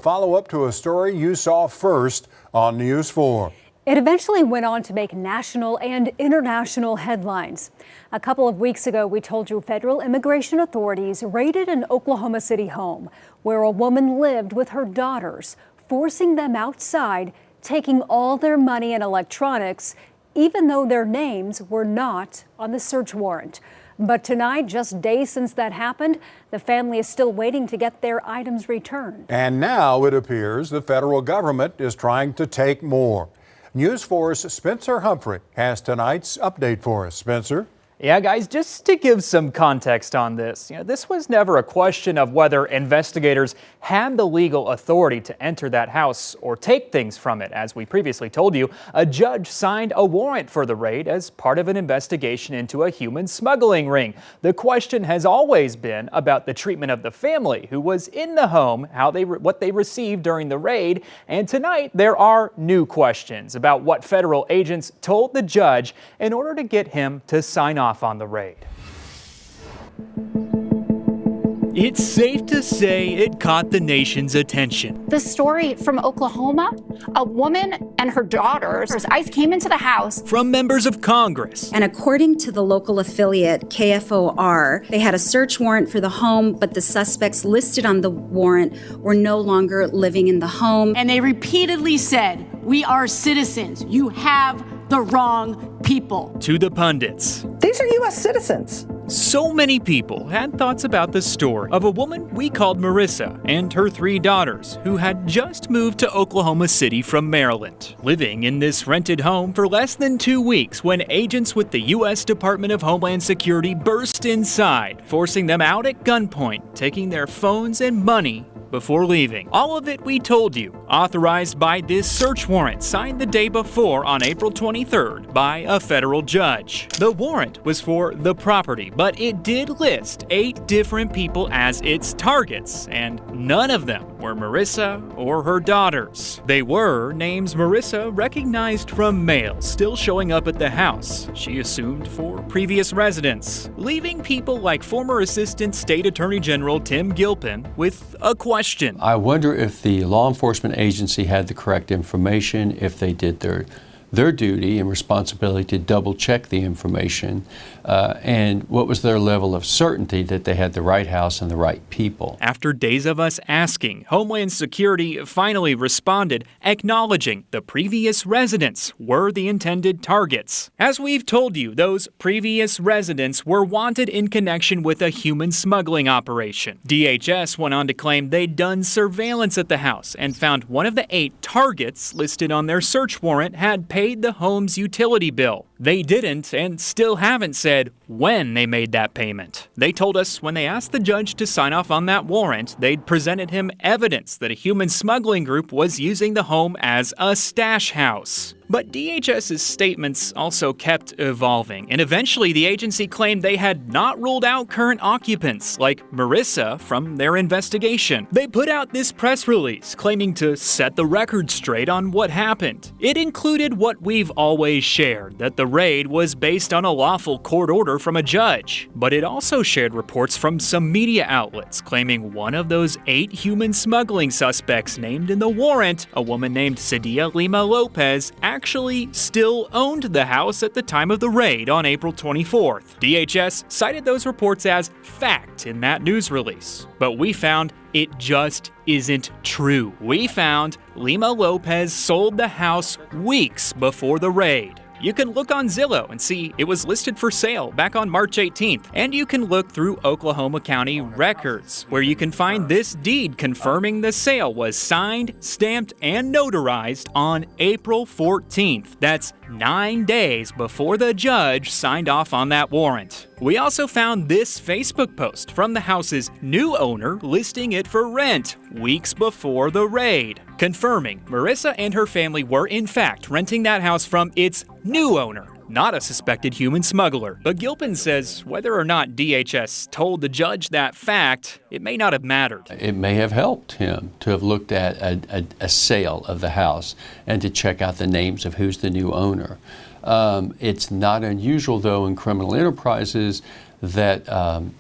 Follow up to a story you saw first on News 4. It eventually went on to make national and international headlines. A couple of weeks ago, we told you federal immigration authorities raided an Oklahoma City home where a woman lived with her daughters, forcing them outside, taking all their money and electronics, even though their names were not on the search warrant. But tonight, just days since that happened, the family is still waiting to get their items returned. And now it appears the federal government is trying to take more. News 4's Spencer Humphrey has tonight's update for us. Spencer? Yeah, guys, just to give some context on this, this was never a question of whether investigators had the legal authority to enter that house or take things from it. As we previously told you, a judge signed a warrant for the raid as part of an investigation into a human smuggling ring. The question has always been about the treatment of the family who was in the home, what they received during the raid. And tonight, there are new questions about what federal agents told the judge in order to get him to sign off on the raid. It's safe to say it caught the nation's attention. The story from Oklahoma, a woman and her daughters, ICE came into the house. From members of Congress. And according to the local affiliate, KFOR, they had a search warrant for the home, but the suspects listed on the warrant were no longer living in the home. And they repeatedly said, "We are citizens. You have the wrong people." To the pundits. These are U.S. citizens. So many people had thoughts about the story of a woman we called Marissa and her 3 daughters who had just moved to Oklahoma City from Maryland, living in this rented home for less than 2 weeks when agents with the U.S. Department of Homeland Security burst inside, forcing them out at gunpoint, taking their phones and money before leaving. All of it, we told you, authorized by this search warrant signed the day before on April 23rd by a federal judge. The warrant was for the property, but it did list 8 different people as its targets, and none of them were Marissa or her daughters. They were names Marissa recognized from mail still showing up at the house, she assumed for previous residents, leaving people like former Assistant State Attorney General Tim Gilpin with a question. I wonder if the law enforcement agency had the correct information, if they did their duty and responsibility to double check the information, and what was their level of certainty that they had the right house and the right people. After days of us asking, Homeland Security finally responded, acknowledging the previous residents were the intended targets. As we've told you, those previous residents were wanted in connection with a human smuggling operation. DHS went on to claim they'd done surveillance at the house and found one of the 8 targets listed on their search warrant had paid the home's utility bill. They didn't and still haven't said when they made that payment. They told us when they asked the judge to sign off on that warrant, they'd presented him evidence that a human smuggling group was using the home as a stash house. But DHS's statements also kept evolving, and eventually the agency claimed they had not ruled out current occupants, like Marissa, from their investigation. They put out this press release claiming to set the record straight on what happened. It included what we've always shared, that the raid was based on a lawful court order from a judge. But it also shared reports from some media outlets claiming one of those 8 human smuggling suspects named in the warrant, a woman named Sadia Lima Lopez, actually still owned the house at the time of the raid on April 24th. DHS cited those reports as fact in that news release, but we found it just isn't true. We found Lima Lopez sold the house weeks before the raid. You can look on Zillow and see it was listed for sale back on March 18th. And you can look through Oklahoma County records, where you can find this deed confirming the sale was signed, stamped, and notarized on April 14th. That's 9 days before the judge signed off on that warrant. We also found this Facebook post from the house's new owner listing it for rent weeks before the raid, confirming Marissa and her family were in fact renting that house from its new owner, not a suspected human smuggler. But Gilpin says whether or not DHS told the judge that fact, it may not have mattered. It may have helped him to have looked at a sale of the house and to check out the names of who's the new owner. It's not unusual, though, in criminal enterprises that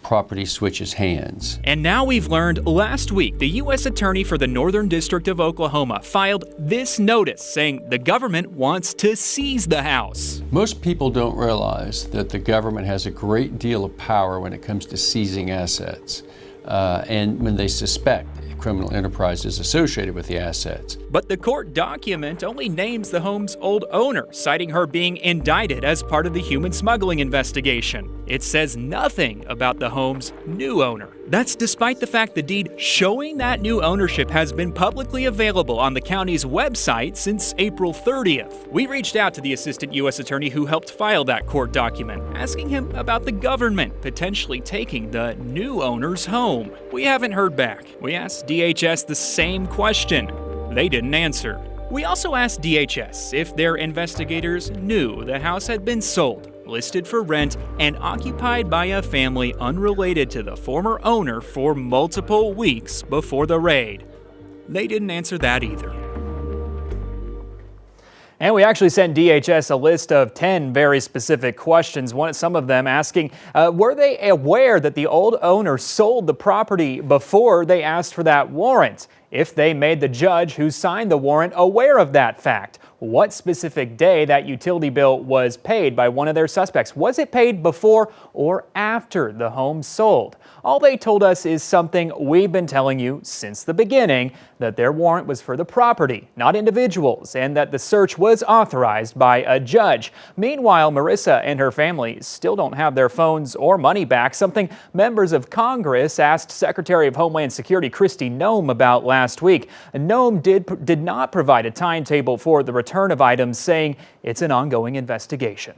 property switches hands. And now we've learned last week the U.S. Attorney for the Northern District of Oklahoma filed this notice saying the government wants to seize the house. Most people don't realize that the government has a great deal of power when it comes to seizing assets and when they suspect criminal enterprises associated with the assets. But the court document only names the home's old owner, citing her being indicted as part of the human smuggling investigation. It says nothing about the home's new owner. That's despite the fact the deed showing that new ownership has been publicly available on the county's website since April 30th. We reached out to the assistant U.S. attorney who helped file that court document, asking him about the government potentially taking the new owner's home. We haven't heard back. We asked DHS the same question. They didn't answer. We also asked DHS if their investigators knew the house had been sold, listed for rent, and occupied by a family unrelated to the former owner for multiple weeks before the raid. They didn't answer that either. And we actually sent DHS a list of 10 very specific questions, some of them asking, were they aware that the old owner sold the property before they asked for that warrant? If they made the judge who signed the warrant aware of that fact, what specific day that utility bill was paid by one of their suspects? Was it paid before or after the home sold? All they told us is something we've been telling you since the beginning, that their warrant was for the property, not individuals, and that the search was authorized by a judge. Meanwhile, Marissa and her family still don't have their phones or money back, something members of Congress asked Secretary of Homeland Security Kristi Noem about last week. Noem did not provide a timetable for the return of items, saying it's an ongoing investigation.